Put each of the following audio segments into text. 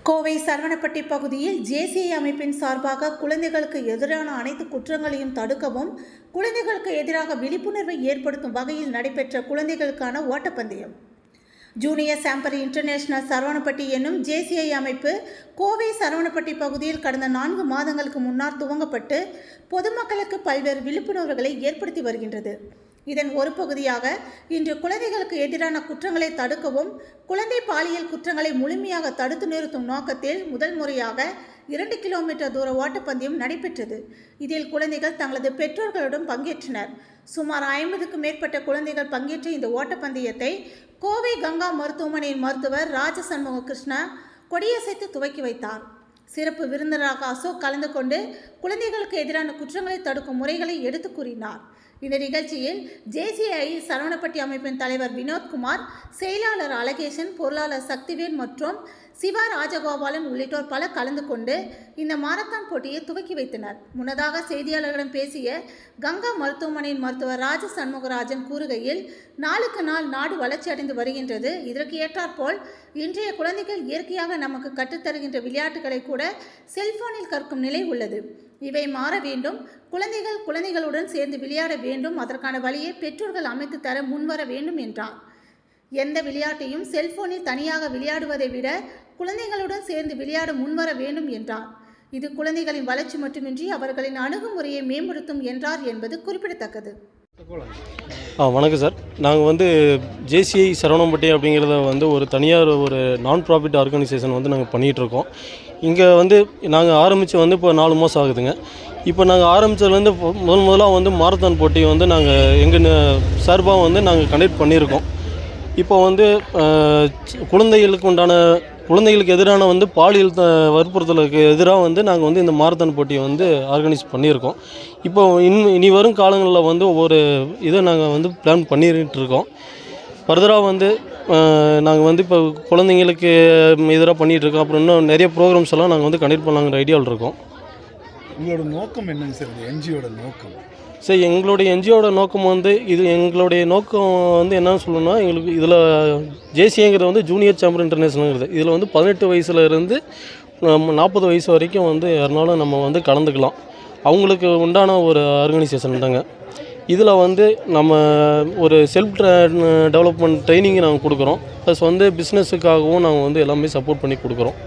கோவை சரவணப்பட்டி பகுதியில் ஜேசிஐ அமைப்பின் சார்பாக குழந்தைகளுக்கு எதிரான அனைத்து குற்றங்களையும் தடுக்கவும் குழந்தைகளுக்கு எதிராக விழிப்புணர்வை ஏற்படுத்தும் வகையில் நடைபெற்ற குழந்தைகளுக்கான ஓட்டப்பந்தயம். ஜூனியர் சாம்பரி இன்டர்நேஷனல் சரவணப்பட்டி என்னும் ஜேசிஐ அமைப்பு கோவை சரவணப்பட்டி பகுதியில் கடந்த 4 மாதங்களுக்கு முன்னர் துவங்கப்பட்டு பொதுமக்களுக்கு பல்வேறு விழிப்புணர்வுகளை ஏற்படுத்தி வருகின்றது. இதன் ஒரு பகுதியாக இன்று குழந்தைகளுக்கு எதிரான குற்றங்களை தடுக்கவும் குழந்தை பாலியல் குற்றங்களை முழுமையாக தடுத்து நிறுத்தும் நோக்கத்தில் முதல் முறையாக 2 கிலோமீட்டர் தூர ஓட்டப்பந்தயம் நடைபெற்றது. இதில் குழந்தைகள் தங்களது பெற்றோர்களுடன் பங்கேற்றனர். சுமார் 50க்கும் மேற்பட்ட குழந்தைகள் பங்கேற்ற இந்த ஓட்டப்பந்தயத்தை கோவை கங்கா மருத்துவமனையின் மருத்துவர் ராஜசண்முக கிருஷ்ணா கொடியசைத்து துவக்கி வைத்தார். சிறப்பு விருந்தினராக அசோக் கலந்து கொண்டு குழந்தைகளுக்கு எதிரான குற்றங்களை தடுக்கும் முறைகளை எடுத்து கூறினார். இந்த நிகழ்ச்சியில் ஜேசிஐ சரவணப்பட்டி அமைப்பின் தலைவர் வினோத்குமார், செயலாளர் அழகேசன், பொருளாளர் சக்திவேல் மற்றும் சிவா ராஜகோபாலன் உள்ளிட்டோர் பலர் கலந்து கொண்டு இந்த மாரத்தான் போட்டியை துவக்கி வைத்தனர். முன்னதாக செய்தியாளர்களிடம் பேசிய கங்கா மருத்துவமனையின் மருத்துவர் ராஜ சண்முகராஜன் கூறுகையில், நாளுக்கு நாள் நாடு வளர்ச்சி அடைந்து வருகின்றது. இதற்கு ஏற்றாற்போல் இன்றைய குழந்தைகள் இயற்கையாக நமக்கு கற்றுத்தருகின்ற விளையாட்டுகளை கூட செல்போனில் கற்கும் நிலை உள்ளது. இவை மாற வேண்டும். குழந்தைகள் குழந்தைகளுடன் சேர்ந்து விளையாட வேண்டும். அதற்கான வழியை பெற்றோர்கள் அமைத்து தர முன்வர வேண்டும் என்றார். எந்த விளையாட்டையும் செல்போனில் தனியாக விளையாடுவதை விட குழந்தைகளுடன் சேர்ந்து விளையாட முன்வர வேண்டும் என்றார். இது குழந்தைகளின் வளர்ச்சி மட்டுமின்றி அவர்களின் அணுகுமுறையை மேம்படுத்தும் என்றார் என்பது குறிப்பிடத்தக்கது. வணக்கம் சார். நாங்கள் ஜேசிஐ சரவணம்பட்டி அப்படிங்கிறத ஒரு தனியார் ஒரு நான் ப்ராஃபிட் ஆர்கனைசேஷன் நாங்கள் பண்ணிகிட்ருக்கோம். இங்கே நாங்கள் ஆரம்பித்து இப்போ 4 மாதம் ஆகுதுங்க. இப்போ நாங்கள் ஆரம்பித்ததுலேருந்து முதலாக மாரத்தான் போட்டி நாங்கள் எங்கள் சார்பாக நாங்கள் கண்டக்ட் பண்ணியிருக்கோம். இப்போ குழந்தைகளுக்கு எதிரான பாலியல் வற்புறுத்தலுக்கு எதிராக நாங்கள் இந்த மாரத்தான் போட்டியை ஆர்கனைஸ் பண்ணியிருக்கோம். இப்போ இனி வரும் காலங்களில் ஒவ்வொரு இதை நாங்கள் பிளான் பண்ணிட்டுருக்கோம். ஃபர்தராக நாங்கள் இப்போ குழந்தைங்களுக்கு எதிராக பண்ணிகிட்ருக்கோம். அப்புறம் இன்னும் நிறைய ப்ரோக்ராம்ஸ் எல்லாம் நாங்கள் கண்டக்ட் பண்ணலாங்கிற ஐடியாவில் இருக்கோம். உங்களோட நோக்கம் என்னங்க சார்? என்ஜிஓட நோக்கம் சார், எங்களுடைய என்ஜிஓட நோக்கம் எங்களுடைய நோக்கம் என்னன்னு சொல்லணும்னா, எங்களுக்கு இதில் ஜேசிஐங்கிறது ஜூனியர் சாம்பர் இன்டர்நேஷனல்ங்கிறது இதில் 18 வயசுல இருந்து 40 வயசு வரைக்கும் யாருனாலும் நம்ம கலந்துக்கலாம். அவங்களுக்கு உண்டான ஒரு ஆர்கனைசேஷன் தாங்க. இதில் நம்ம ஒரு செல்ஃப் டெவலப்மெண்ட் ட்ரைனிங் நாங்கள் கொடுக்குறோம். ப்ளஸ் பிஸ்னஸுக்காகவும் நாங்கள் எல்லாமே சப்போர்ட் பண்ணி கொடுக்குறோம்.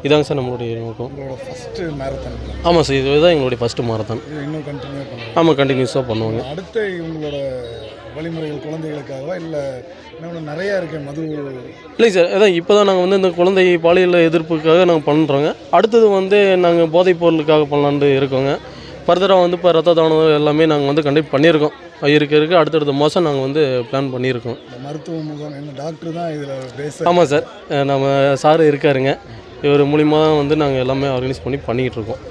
இதாங்க சார் நம்மளுடைய நோக்கம். First marathon? ஆமாம் சார், இதுதான் எங்களுடைய ஃபஸ்ட்டு மாரத்தான். இன்னும் கண்டினியூ பண்ணுவோம்? ஆமாம், கண்டினியூஸாக பண்ணுவாங்க. அடுத்த உங்களோட வழிமுறைகள் குழந்தைகளுக்காக இல்லை இன்னும் நிறையா இருக்குது? மது இல்லை சார், அதான் இப்போ தான் நாங்கள் இந்த குழந்தை பாலியல் எதிர்ப்புக்காக நாங்கள் பண்ணுறோங்க. அடுத்தது நாங்கள் போதைப் பொருளுக்காக பண்ணலான்ட்டு இருக்கோங்க. ஃபர்தராக இப்போ ரத்த தானம் எல்லாமே நாங்கள் கண்டக்ட் பண்ணியிருக்கோம். இருக்க அடுத்தடுத்த மாதம் நாங்கள் பிளான் பண்ணியிருக்கோம். மருத்துவ முகாம் என்ன டாக்டர் தான் இதில் பேச? ஆமாம் சார், நம்ம சார் இருக்காருங்க. இவர் மூலிமா நாங்கள் எல்லாமே ஆர்கனைஸ் பண்ணிக்கிட்டு இருக்கோம்.